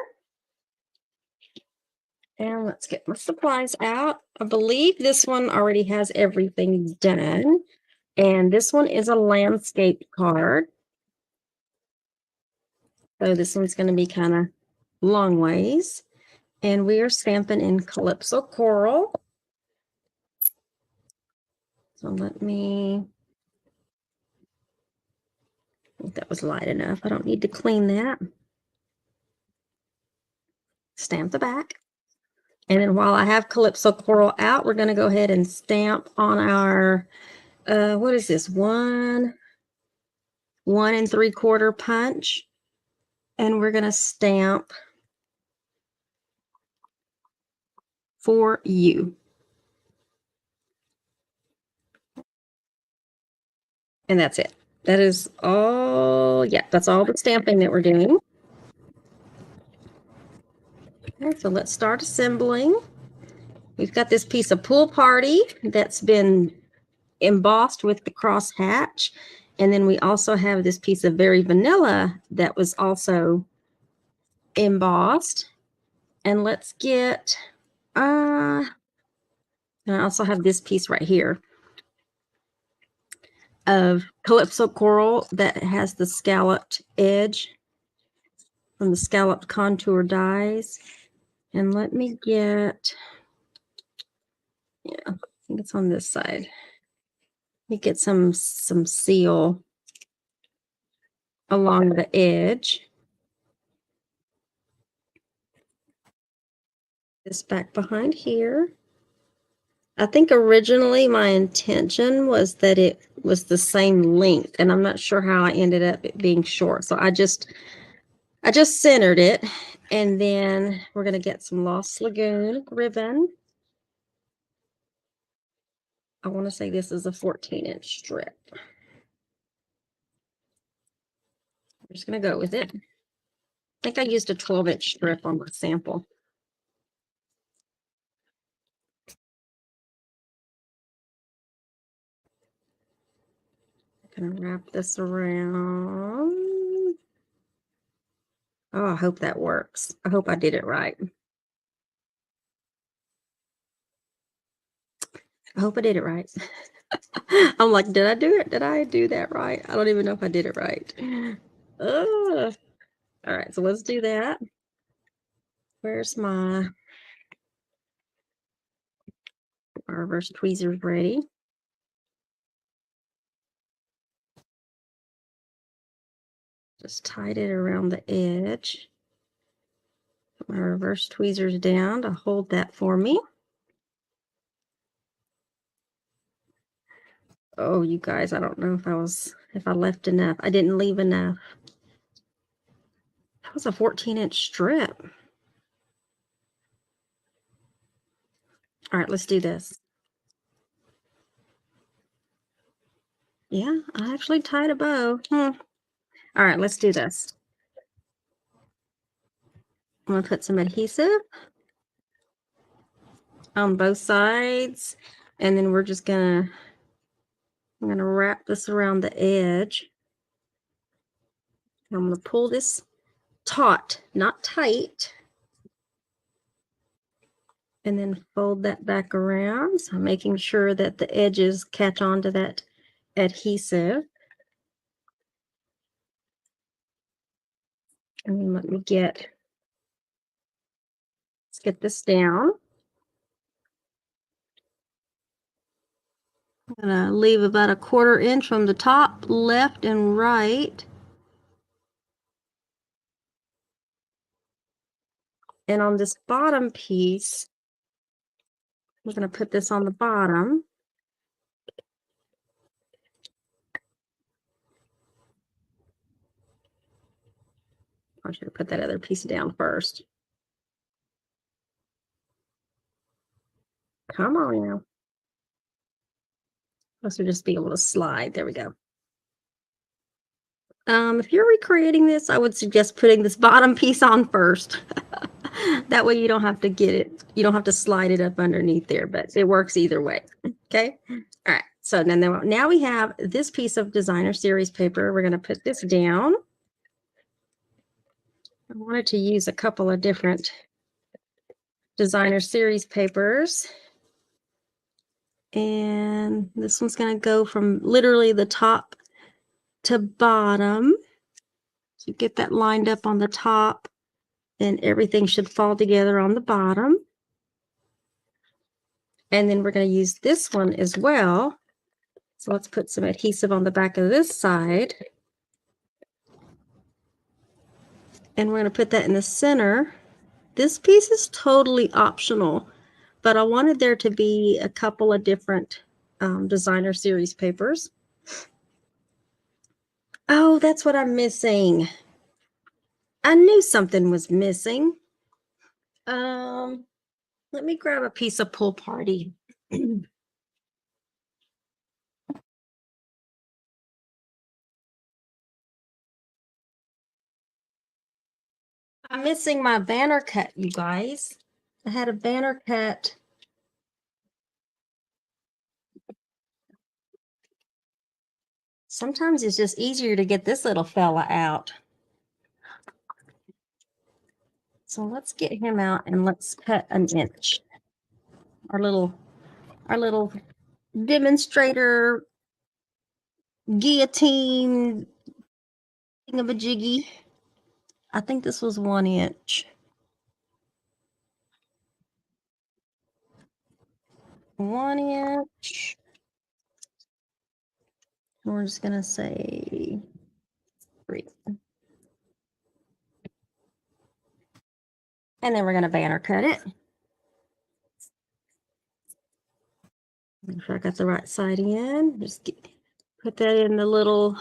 And let's get my supplies out. I believe this one already has everything done. And this one is a landscape card. So this one's going to be kind of long ways. And we are stamping in Calypso Coral. So let me, I think that was light enough. I don't need to clean that. Stamp the back. And then while I have Calypso Coral out, we're going to go ahead and stamp on our, what is this? 1 3/4 punch. And we're going to stamp for you. And that's it. That is all, yeah, that's all the stamping that we're doing. Okay, so let's start assembling. We've got this piece of Pool Party that's been embossed with the cross hatch. And then we also have this piece of Very Vanilla that was also embossed. And let's get, and I also have this piece right here of Calypso Coral that has the scalloped edge from the scalloped contour dies. And let me get, yeah, I think it's on this side. Let me get some seal along the edge. This back behind here. I think originally my intention was that it was the same length, and I'm not sure how I ended up it being short. So I just centered it, and then we're gonna get some Lost Lagoon ribbon. I want to say this is a 14-inch strip. I'm just gonna go with it. I think I used a 12-inch strip on my sample. Gonna wrap this around. Oh, I hope that works. I hope I did it right. I hope I did it right. I'm like, did I do it? Did I do that right? I don't even know if I did it right. Ugh. All right, so let's do that. Where's my reverse tweezers ready? Just tied it around the edge. Put my reverse tweezers down to hold that for me. Oh, you guys, I don't know if I left enough. I didn't leave enough. That was a 14-inch strip. All right, let's do this. Yeah, I actually tied a bow. All right, let's do this. I'm gonna put some adhesive on both sides, and then I'm gonna wrap this around the edge. I'm gonna pull this taut, not tight, and then fold that back around. So I'm making sure that the edges catch on to that adhesive. And then let's get this down. I'm gonna leave about a 1/4 inch from the top, left and right. And on this bottom piece, we're gonna put this on the bottom. I should have put that other piece down first. Come on now. This will just be able to slide. There we go. If you're recreating this, I would suggest putting this bottom piece on first. That way you don't have to get it, you don't have to slide it up underneath there, but it works either way. Okay. All right. So then now we have this piece of designer series paper. We're going to put this down. I wanted to use a couple of different designer series papers. And this one's going to go from literally the top to bottom. So get that lined up on the top, and everything should fall together on the bottom. And then we're going to use this one as well. So let's put some adhesive on the back of this side. And we're going to put that in the center. This piece is totally optional, but I wanted there to be a couple of different designer series papers. Oh, that's what I'm missing. I knew something was missing. Let me grab a piece of Pool Party. I'm missing my banner cut, you guys. I had a banner cut. Sometimes it's just easier to get this little fella out. So let's get him out and let's cut an inch. Our little demonstrator guillotine thingamajiggy. I think this was 1 inch. 1 inch. We're just gonna say 3. And then we're gonna banner cut it. Make sure I got the right side in. Put that in the little,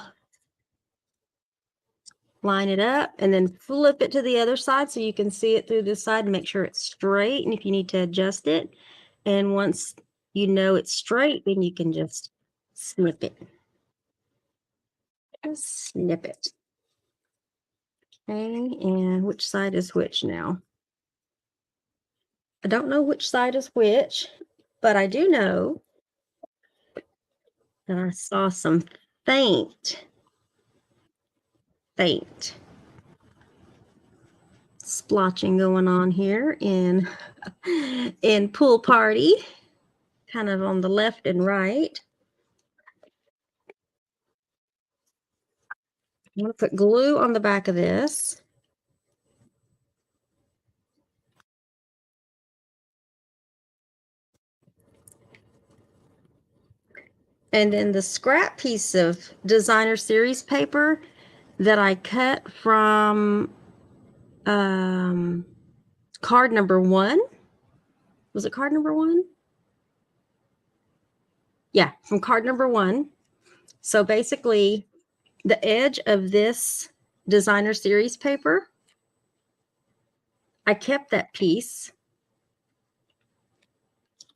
line it up, and then flip it to the other side so you can see it through this side and make sure it's straight. And if you need to adjust it, and once you know it's straight, then you can just snip it. Just snip it. Okay, and which side is which now? I don't know which side is which, but I do know that I saw some faint splotching going on here in Pool Party, kind of on the left and right. I'm going to put glue on the back of this. And then the scrap piece of designer series paper that I cut from card number 1. Was it card number 1? Yeah, from card number 1. So basically, the edge of this designer series paper, I kept that piece.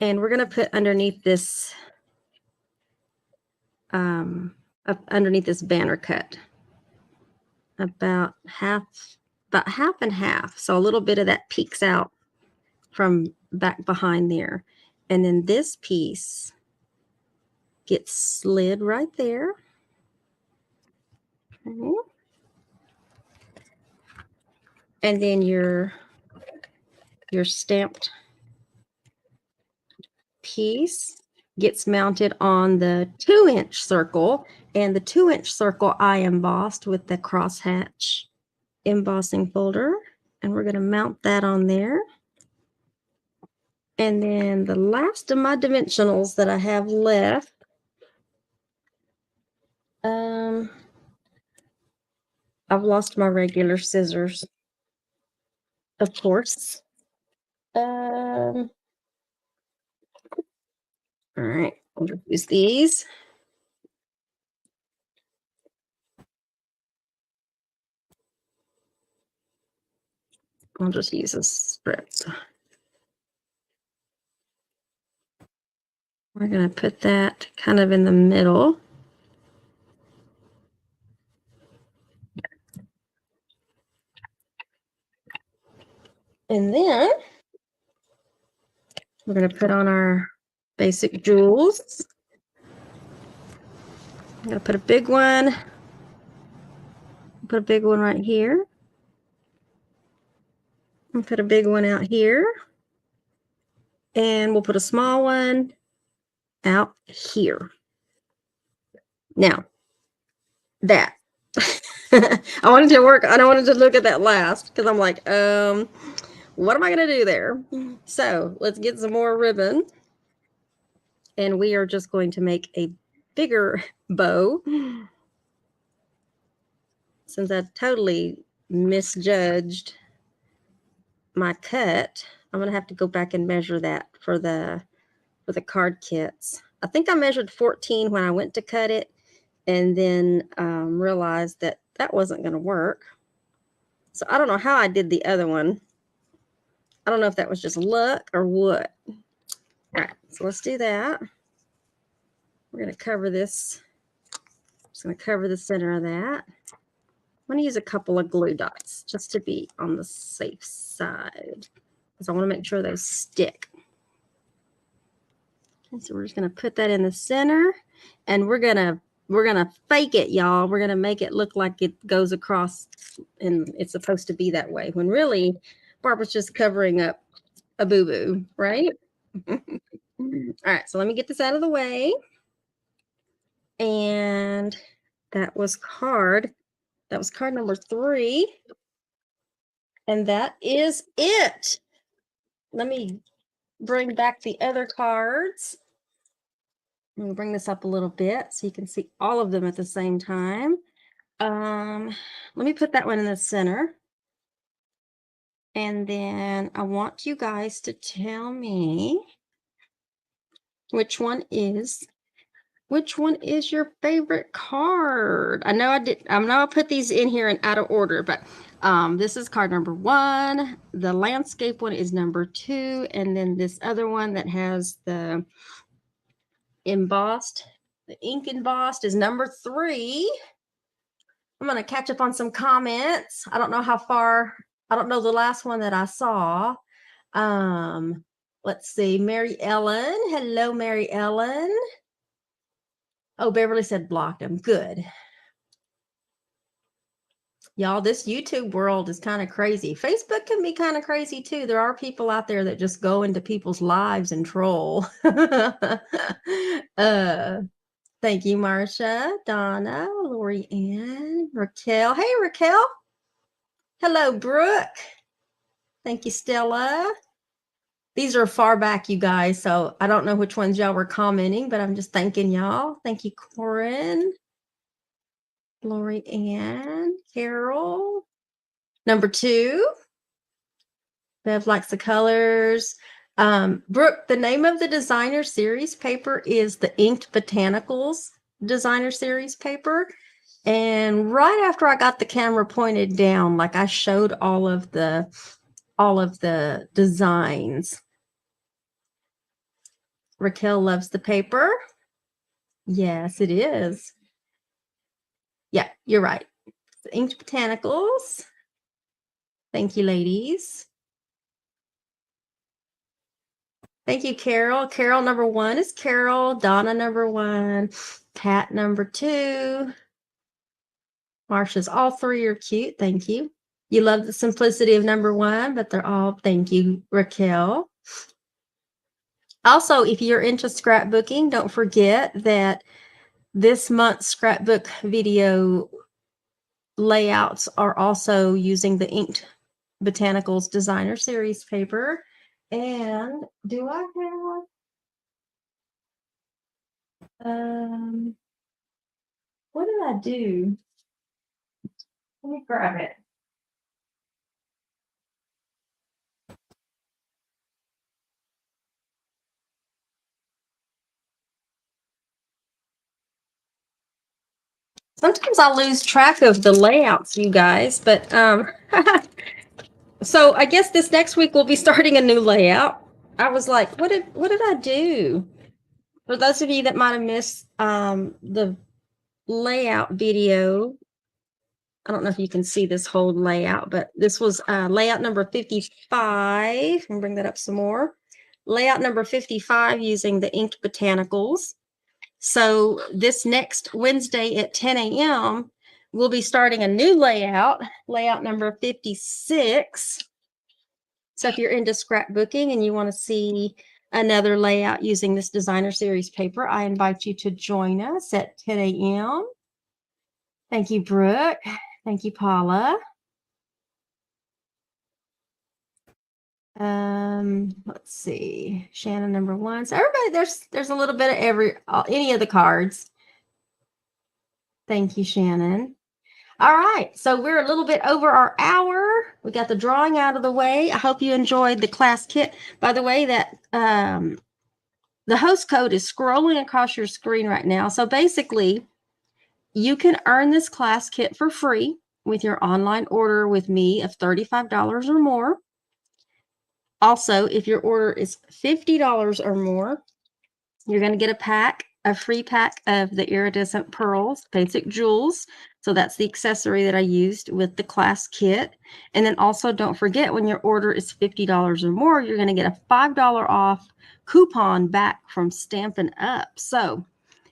And we're going to put underneath this underneath this banner cut about half and half. So a little bit of that peeks out from back behind there. And then this piece gets slid right there. Okay. And then your stamped piece gets mounted on the 2-inch circle, and the 2-inch circle I embossed with the crosshatch embossing folder, and we're going to mount that on there. And then the last of my dimensionals that I have left, I've lost my regular scissors, of course. All right, I'll just use these. I'll just use a strip. We're going to put that kind of in the middle. And then we're going to put on our basic jewels. I'm going to put a big one. Put a big one right here. And put a big one out here. And we'll put a small one out here. Now, that. I wanted to work, I wanted to look at that last because I'm like, what am I going to do there? So let's get some more ribbon. And we are just going to make a bigger bow. Since I totally misjudged my cut, I'm going to have to go back and measure that for the card kits. I think I measured 14 when I went to cut it, and then realized that that wasn't going to work. So I don't know how I did the other one. I don't know if that was just luck or what. All right, so let's do that. We're going to cover this. Just going to cover the center of that. I'm going to use a couple of glue dots just to be on the safe side, because I want to make sure those stick. Okay, so we're just going to put that in the center, and we're going to fake it, y'all. We're going to make it look like it goes across and it's supposed to be that way, when really Barbara's just covering up a boo-boo, right? All right, so let me get this out of the way. And that was card number 3. And that is it. Let me bring back the other cards. I'm gonna bring this up a little bit so you can see all of them at the same time. Let me put that one in the center. And then I want you guys to tell me Which one is your favorite card? I know I put these in here in out of order, but this is card number 1. The landscape one is number 2, and then this other one that has the embossed, the ink embossed is number 3. I'm going to catch up on some comments. I don't know how far, I don't know the last one that I saw. Let's see. Mary Ellen. Hello, Mary Ellen. Oh, Beverly said blocked him. Good. Y'all, this YouTube world is kind of crazy. Facebook can be kind of crazy too. There are people out there that just go into people's lives and troll. Thank you, Marcia, Donna, Lori Ann, Raquel. Hey, Raquel. Hello, Brooke. Thank you, Stella. These are far back, you guys, so I don't know which ones y'all were commenting, but I'm just thanking y'all. Thank you, Corin, Lori Ann, Carol. Number 2. Bev likes the colors. Brooke, the name of the designer series paper is the Inked Botanicals designer series paper. And right after I got the camera pointed down, like I showed all of the designs. Raquel loves the paper. Yes, it is. Yeah, you're right. The Inked Botanicals. Thank you, ladies. Thank you, Carol. Carol number 1 is Carol. Donna number 1. Pat number 2. Marsha's, all 3 are cute. Thank you. You love the simplicity of number 1, but they're all, thank you, Raquel. Also, if you're into scrapbooking, don't forget that this month's scrapbook video layouts are also using the Inked Botanicals designer series paper. And do I have what did I do? Let me grab it. Sometimes I lose track of the layouts, you guys, but so I guess this next week we'll be starting a new layout. I was like, what did I do? For those of you that might have missed the layout video, I don't know if you can see this whole layout, but this was layout number 55. I'll bring that up some more. Layout number 55 using the Inked Botanicals. So this next Wednesday at 10 a.m., we'll be starting a new layout number 56. So if you're into scrapbooking and you want to see another layout using this designer series paper, I invite you to join us at 10 a.m. Thank you, Brooke. Thank you, Paula. Let's see. Shannon number 1. So everybody, there's a little bit of any of the cards. Thank you, Shannon. All right, so we're a little bit over our hour. We got the drawing out of the way. I hope you enjoyed the class kit. By the way, that the host code is scrolling across your screen right now. So basically, you can earn this class kit for free with your online order with me of $35 or more. Also, if your order is $50 or more, you're going to get a free pack of the iridescent pearls, basic jewels. So that's the accessory that I used with the class kit. And then also don't forget, when your order is $50 or more, you're going to get a $5 off coupon back from Stampin' Up. So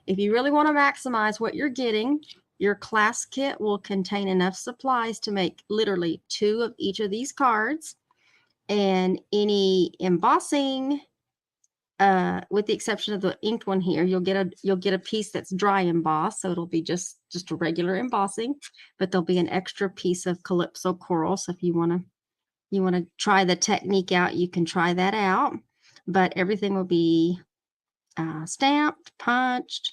if you really want to maximize what you're getting, your class kit will contain enough supplies to make literally 2 of each of these cards. And any embossing, with the exception of the inked one here, you'll get a piece that's dry embossed, so it'll be just a regular embossing, but there'll be an extra piece of Calypso coral. So if you want to try the technique out, you can try that out. But everything will be stamped, punched,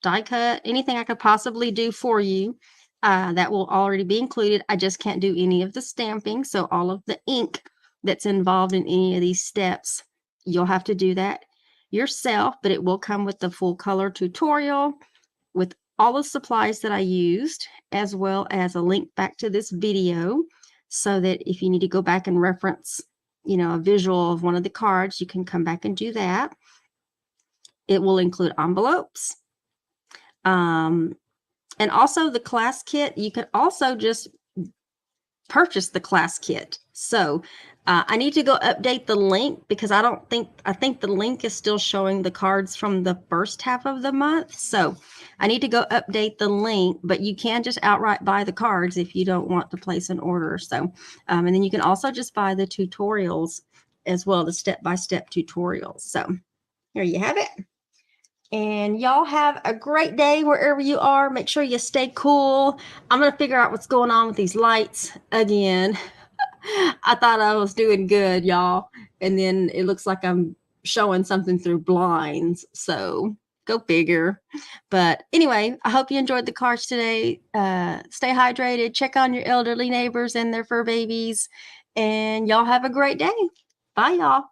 die cut, anything I could possibly do for you. That will already be included. I just can't do any of the stamping, so all of the ink that's involved in any of these steps, you'll have to do that yourself, but it will come with the full color tutorial with all the supplies that I used, as well as a link back to this video, so that if you need to go back and reference, you know, a visual of one of the cards, you can come back and do that. It will include envelopes. And also the class kit, you can also just purchase the class kit. So I need to go update the link because I think the link is still showing the cards from the first half of the month. So I need to go update the link, but you can just outright buy the cards if you don't want to place an order. So, and then you can also just buy the tutorials as well, the step-by-step tutorials. So here you have it. And y'all have a great day wherever you are. Make sure you stay cool. I'm going to figure out what's going on with these lights again. I thought I was doing good, y'all. And then it looks like I'm showing something through blinds. So go figure. But anyway, I hope you enjoyed the cards today. Stay hydrated. Check on your elderly neighbors and their fur babies. And y'all have a great day. Bye, y'all.